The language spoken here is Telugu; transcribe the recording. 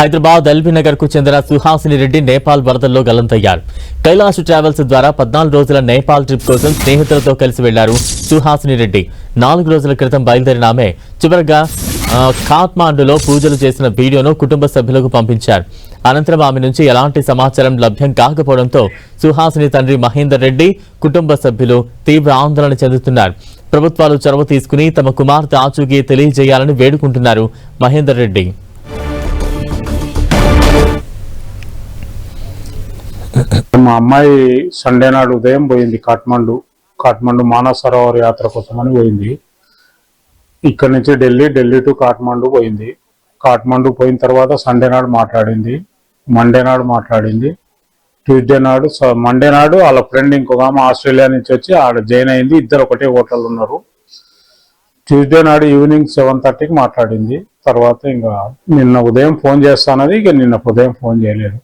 హైదరాబాద్ ఎల్బీనగర్ కు చెందిన సుహాసిని రెడ్డి నేపాల్ వరదల్లో గల్లంతయ్యారు. కైలాష్ ట్రావెల్స్ ద్వారా 14 రోజుల నేపాల్ ట్రిప్ కోసం స్నేహితులతో కలిసి వెళ్లారు సుహాసిని రెడ్డి. 4 రోజుల క్రితం బయలుదేరిన ఆమె చివరగా ఖాట్మాండులో పూజలు చేసిన వీడియోను కుటుంబ సభ్యులకు పంపించారు. అనంతరం ఆమె నుంచి ఎలాంటి సమాచారం లభ్యం కాకపోవడంతో సుహాసిని తండ్రి మహేందర్ రెడ్డి కుటుంబ సభ్యులు తీవ్ర ఆందోళన చెందుతున్నారు. ప్రభుత్వాలు చొరవ తీసుకుని తమ కుమార్తె ఆచూకీ తెలియజేయాలని వేడుకుంటున్నారు మహేందర్ రెడ్డి. మా అమ్మాయి సండే నాడు ఉదయం పోయింది కాఠ్మండు మానస సరోవర్ యాత్ర కోసమని పోయింది. ఇక్కడ నుంచి ఢిల్లీ టు కాఠ్మండు పోయింది. కాఠ్మండు పోయిన తర్వాత సండే నాడు మాట్లాడింది, మండే నాడు మాట్లాడింది, మండే నాడు వాళ్ళ ఫ్రెండ్ ఇంకొక ఆమె ఆస్ట్రేలియా నుంచి వచ్చి ఆడ జాయిన్ అయింది. ఇద్దరు ఒకటే హోటల్ ఉన్నారు. ట్యూస్డే నాడు ఈవినింగ్ 7:30కి మాట్లాడింది. తర్వాత ఇంకా నిన్న ఉదయం ఫోన్ చేస్తానది, ఇక నిన్న ఉదయం ఫోన్ చేయలేదు.